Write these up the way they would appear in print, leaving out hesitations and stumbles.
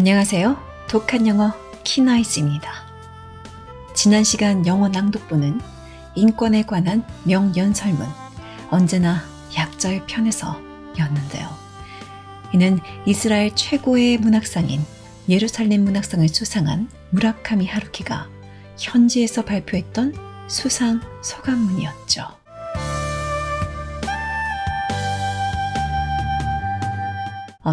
안녕하세요. 독한 영어 키나이즈입니다. 지난 시간 영어 낭독본은 인권에 관한 명연설문, 언제나 약자의 편에서 였는데요. 이는 이스라엘 최고의 문학상인 예루살렘 문학상을 수상한 무라카미 하루키가 현지에서 발표했던 수상소감문이었죠.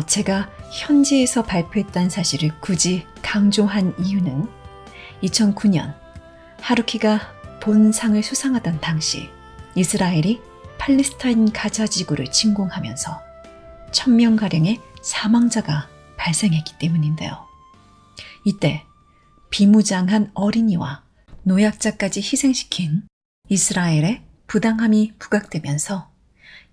제가 현지에서 발표했다는 사실을 굳이 강조한 이유는 2009년 하루키가 본상을 수상하던 당시 이스라엘이 팔레스타인 가자 지구를 침공하면서 1000명가량의 사망자가 발생했기 때문인데요. 이때 비무장한 어린이와 노약자까지 희생시킨 이스라엘의 부당함이 부각되면서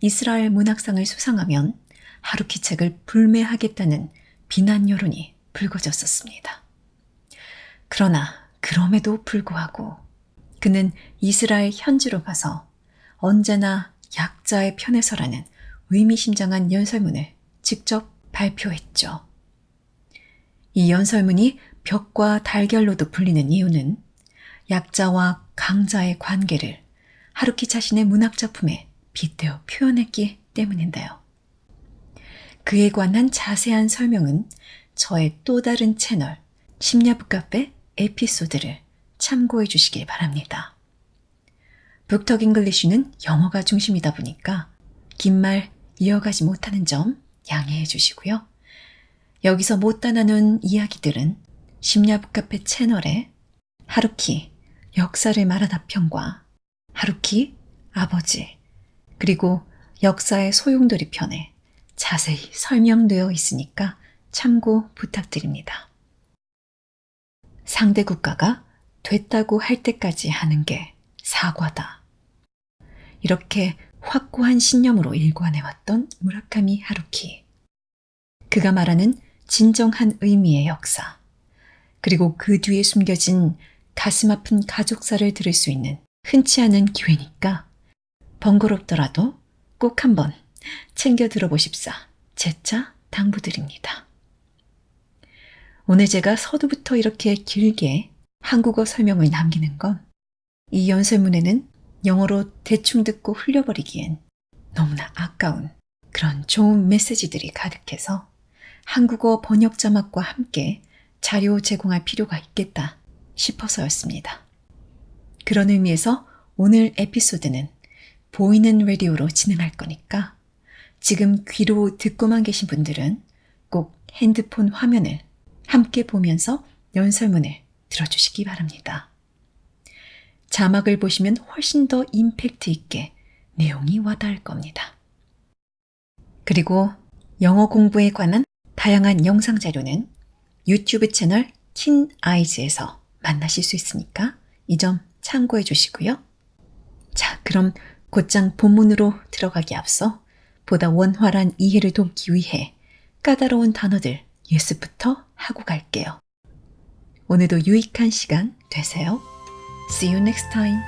이스라엘 문학상을 수상하면 하루키 책을 불매하겠다는 비난 여론이 불거졌었습니다. 그러나 그럼에도 불구하고 그는 이스라엘 현지로 가서 언제나 약자의 편에 서라는 의미심장한 연설문을 직접 발표했죠. 이 연설문이 벽과 달걀로도 불리는 이유는 약자와 강자의 관계를 하루키 자신의 문학작품에 빗대어 표현했기 때문인데요. 그에 관한 자세한 설명은 저의 또 다른 채널 심야북 카페 에피소드를 참고해 주시길 바랍니다. 북톡 잉글리쉬는 영어가 중심이다 보니까 긴 말 이어가지 못하는 점 양해해 주시고요. 여기서 못다 나눈 이야기들은 심야북 카페 채널에 하루키 역사를 말하다 편과 하루키 아버지 그리고 역사의 소용돌이 편에 자세히 설명되어 있으니까 참고 부탁드립니다. 상대 국가가 됐다고 할 때까지 하는 게 사과다. 이렇게 확고한 신념으로 일관해왔던 무라카미 하루키. 그가 말하는 진정한 의미의 역사, 그리고 그 뒤에 숨겨진 가슴 아픈 가족사를 들을 수 있는 흔치 않은 기회니까 번거롭더라도 꼭 한번 챙겨 들어보십사 재차 당부드립니다. 오늘 제가 서두부터 이렇게 길게 한국어 설명을 남기는 건 이 연설문에는 영어로 대충 듣고 흘려버리기엔 너무나 아까운 그런 좋은 메시지들이 가득해서 한국어 번역 자막과 함께 자료 제공할 필요가 있겠다 싶어서였습니다. 그런 의미에서 오늘 에피소드는 보이는 라디오로 진행할 거니까 지금 귀로 듣고만 계신 분들은 꼭 핸드폰 화면을 함께 보면서 연설문을 들어주시기 바랍니다. 자막을 보시면 훨씬 더 임팩트 있게 내용이 와닿을 겁니다. 그리고 영어 공부에 관한 다양한 영상 자료는 유튜브 채널 킨아이즈에서 만나실 수 있으니까 이 점 참고해 주시고요. 자, 그럼 곧장 본문으로 들어가기 앞서 보다 원활한 이해를 돕기 위해 까다로운 단어들 예습부터 하고 갈게요. 오늘도 유익한 시간 되세요. See you next time.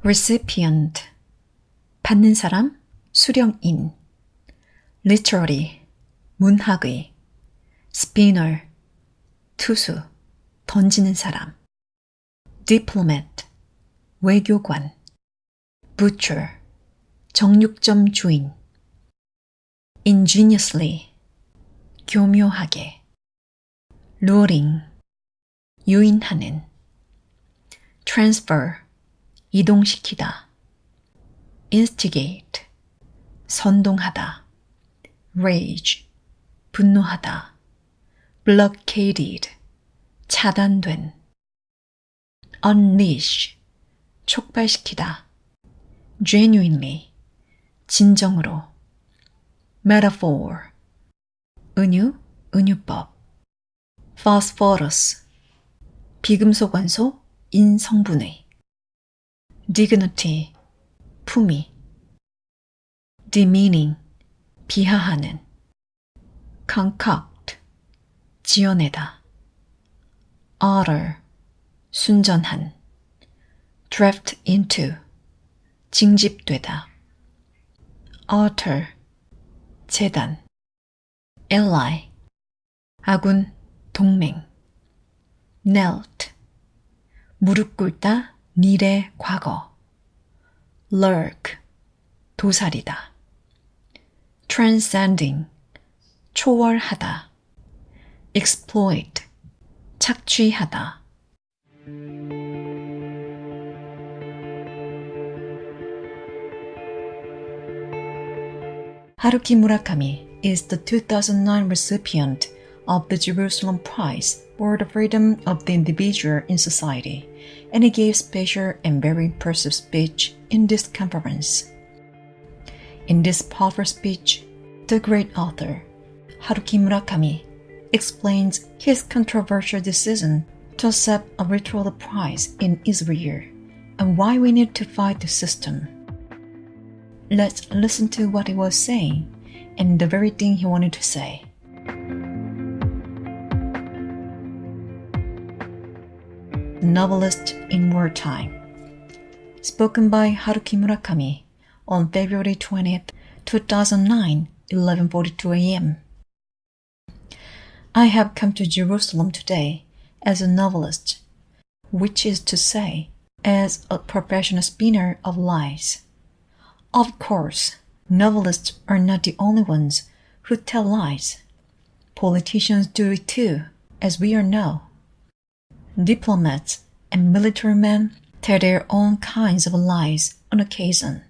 recipient 받는 사람, 수령인 literary 문학의 spinner 투수 던지는 사람 diplomat 외교관 butcher 정육점 주인 ingeniously 교묘하게 luring 유인하는 transfer 이동시키다 instigate 선동하다 rage 분노하다 blockaded 차단된 unleash 촉발시키다 genuinely 진정으로 metaphor 은유, 은유법 phosphorus 비금속 원소, 인성분의 dignity 품위 demeaning 비하하는 concoct 지어내다. utter, 순전한. drift into, 징집되다. altar, 제단. ally, 아군, 동맹. knelt, 무릎 꿇다, 닐의 과거. lurk, 도살이다. transcending, 초월하다. exploit, 착취하다. 하루키 무라카미 is the 2009 recipient of the Jerusalem Prize for the Freedom of the Individual in Society, and he gave special and very impressive speech in this conference. In this powerful speech, the great author, Haruki Murakami, explains his controversial decision to accept a ritual prize in Israel and why we need to fight the system. Let's listen to what he was saying and the very thing he wanted to say. The Novelist in Wartime. Spoken by Haruki Murakami on February 20th, 2009, 11:42 a.m. I have come to Jerusalem today as a novelist, which is to say, as a professional spinner of lies. Of course, novelists are not the only ones who tell lies. Politicians do it too, as we all know. Diplomats and military men tell their own kinds of lies on occasion,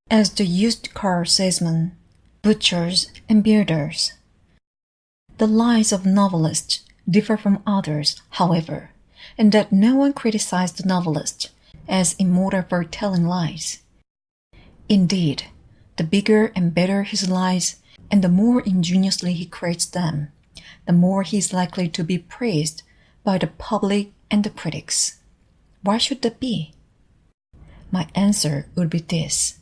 as the used car salesmen, butchers, and builders. The lies of novelists differ from others, however, in that no one criticizes the novelist as immortal for telling lies. Indeed, the bigger and better his lies, and the more ingeniously he creates them, the more he is likely to be praised by the public and the critics. Why should that be? My answer would be this.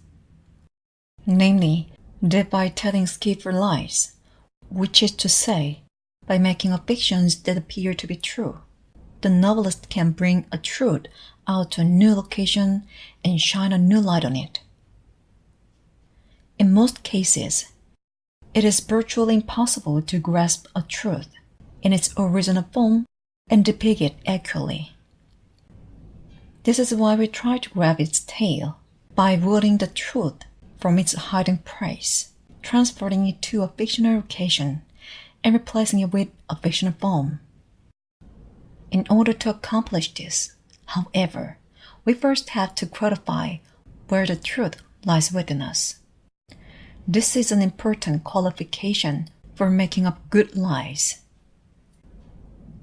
Namely, that by telling skillful lies, which is to say, by making up fictions that appear to be true, the novelist can bring a truth out to a new location and shine a new light on it. In most cases, it is virtually impossible to grasp a truth in its original form and depict it accurately. This is why we try to grab its tail by avoiding the truth from its hiding place, transporting it to a fictional occasion, and replacing it with a fictional form. In order to accomplish this, however, we first have to quantify where the truth lies within us. This is an important qualification for making up good lies.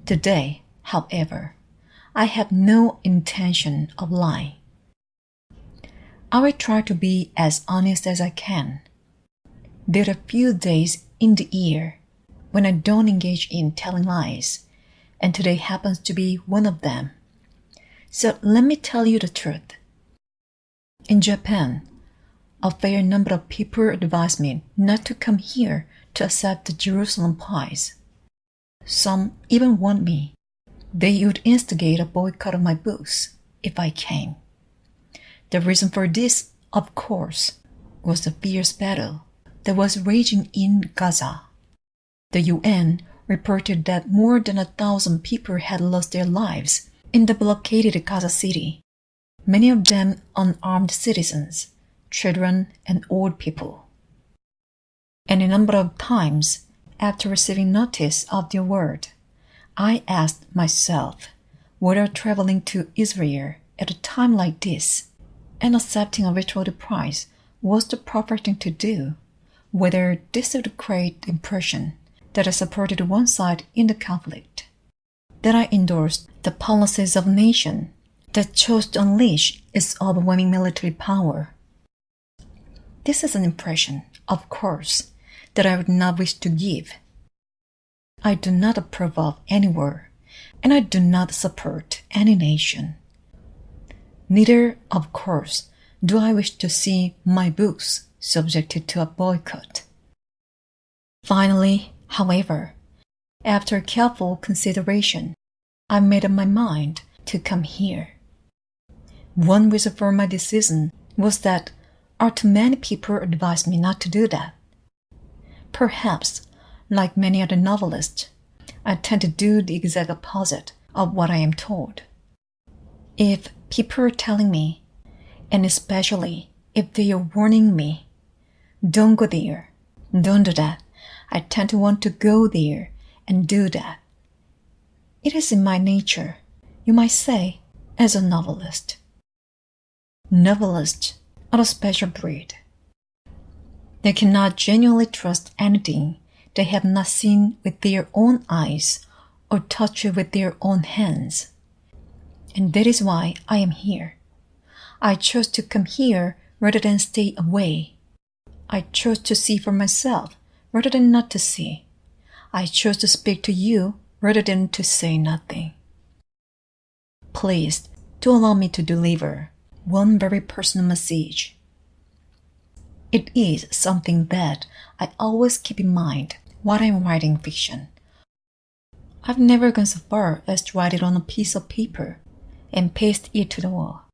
Today, however, I have no intention of lying. I will try to be as honest as I can. There are few days in the year when I don't engage in telling lies, and today happens to be one of them. So let me tell you the truth. In Japan, a fair number of people advised me not to come here to accept the Jerusalem Prize. Some even warned me they would instigate a boycott of my books if I came. The reason for this, of course, was the fierce battle that was raging in Gaza. The UN reported that more than 1,000 people had lost their lives in the blockaded Gaza City, many of them unarmed citizens, children, and old people. And a number of times, after receiving notice of the award, I asked myself whether traveling to Israel at a time like this and accepting a ritual prize was the proper thing to do, whether this would create the impression that I supported one side in the conflict, that I endorsed the policies of a nation that chose to unleash its overwhelming military power. This is an impression, of course, that I would not wish to give. I do not approve of any war, and I do not support any nation. Neither, of course, do I wish to see my books subjected to a boycott. Finally, however, After careful consideration, I made up my mind to come here. One reason for my decision was that too many people advised me not to do that. Perhaps, like many other novelists, I tend to do the exact opposite of what I am told. If people are telling me, and especially if they are warning me, don't go there, don't do that, I tend to want to go there and do that. It is in my nature, you might say, as a novelist. Novelists are a special breed. They cannot genuinely trust anything they have not seen with their own eyes or touched with their own hands. And that is why I am here. I chose to come here rather than stay away. I chose to see for myself rather than not to see. I chose to speak to you rather than to say nothing. Please do allow me to deliver one very personal message. It is something that I always keep in mind while I'm writing fiction. I've never gone so far as to write it on a piece of paper and paste it to the wall.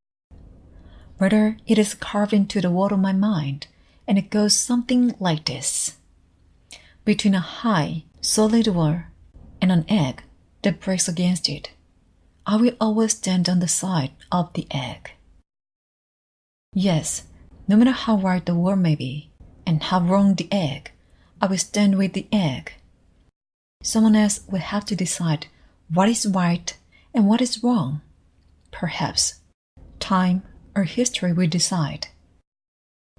Rather, it is carved into the wall of my mind, and it goes something like this. Between a high, solid wall and an egg that breaks against it, I will always stand on the side of the egg. Yes, no matter how right the wall may be, and how wrong the egg, I will stand with the egg. Someone else will have to decide what is right and what is wrong. Perhaps time or history will decide.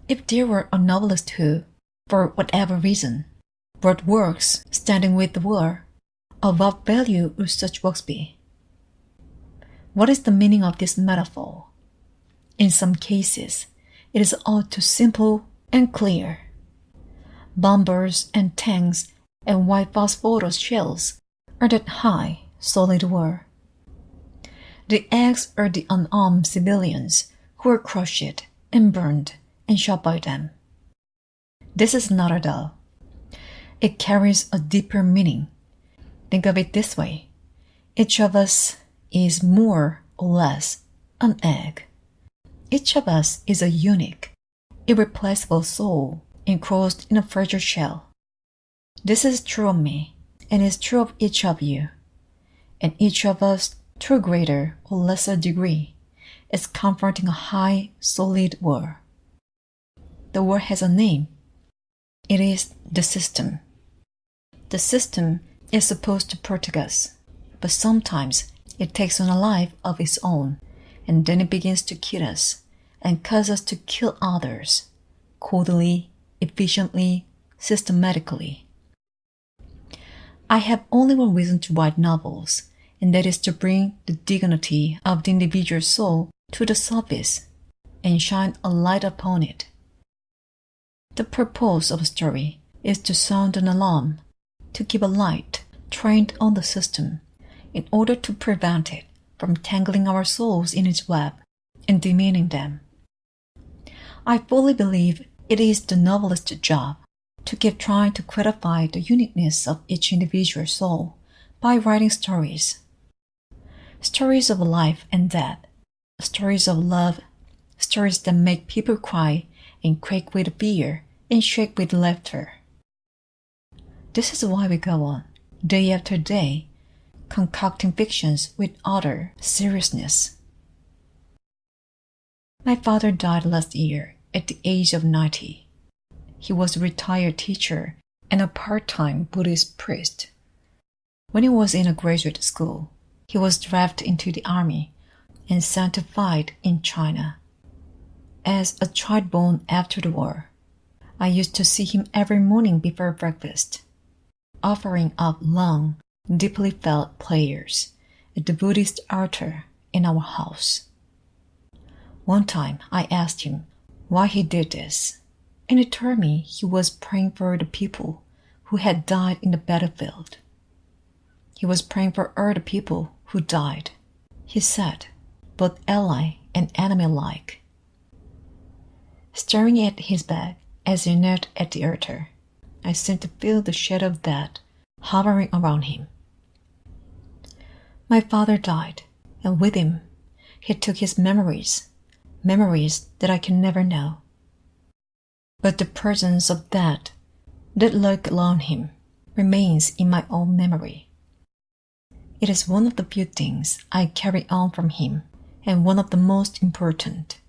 If there were a novelist who, for whatever reason, wrote works standing with the wall, of what value would such works be? What is the meaning of this metaphor? In some cases, it is all too simple and clear. Bombers and tanks and white phosphorus shells are that high, solid wall. The eggs are the unarmed civilians who are crushed and burned and shot by them. This is not at all. It carries a deeper meaning. Think of it this way. Each of us is more or less an egg. Each of us is a unique, irreplaceable soul enclosed in a fragile shell. This is true of me, and is true of each of you. And each of us, to a greater or lesser degree, is confronting a high, solid wall. The wall has a name. It is the system. The system is supposed to protect us, but sometimes it takes on a life of its own, and then it begins to kill us and cause us to kill others, coldly, efficiently, systematically. I have only one reason to write novels, and that is to bring the dignity of the individual soul to the surface and shine a light upon it. The purpose of a story is to sound an alarm, to keep a light trained on the system, in order to prevent it from tangling our souls in its web and demeaning them. I fully believe it is the novelist's job to keep trying to clarify the uniqueness of each individual soul by writing stories. Stories of life and death, stories of love, stories that make people cry and quake with fear and shake with laughter. This is why we go on, day after day, concocting fictions with utter seriousness. My father died last year at the age of 90. He was a retired teacher and a part-time Buddhist priest. When he was in a graduate school, he was drafted into the army and sent to fight in China. As a child born after the war, I used to see him every morning before breakfast, offering up long, deeply felt prayers at the Buddhist altar in our house. One time I asked him why he did this, and he told me he was praying for the people who had died in the battlefield. He was praying for all the people who died, he said, both ally and enemy alike. Staring at his back as he knelt at the altar, I seemed to feel the shadow of that hovering around him. My father died, and with him, he took his memories that I can never know. But the presence of that lurked around him remains in my own memory. It is one of the few things I carry on from him, and one of the most important.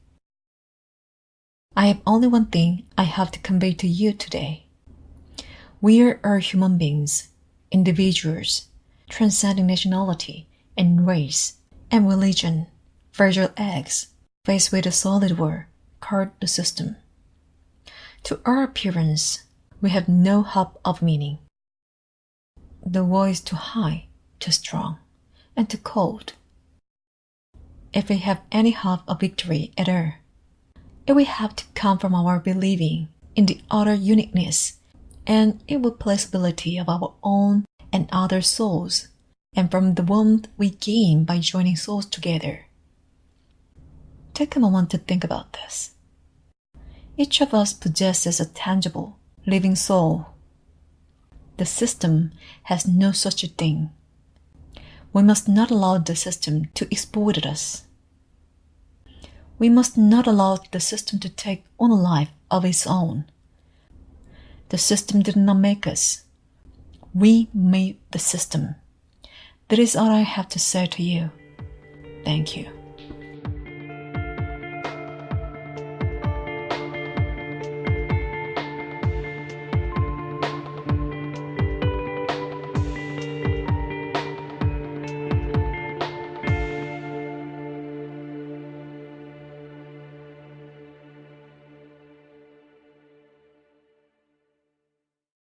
I have only one thing I have to convey to you today. We are human beings, individuals, transcending nationality and race and religion, fragile eggs, faced with a solid world called the system. To our appearance, we have no hope of meaning. The world is too high, too strong, and too cold. If we have any hope of victory at all, it will have to come from our believing in the utter uniqueness and irreplaceability of our own and other souls, and from the warmth we gain by joining souls together. Take a moment to think about this. Each of us possesses a tangible, living soul. The system has no such a thing. We must not allow the system to exploit us. We must not allow the system to take on a life of its own. The system did not make us. We made the system. That is all I have to say to you. Thank you.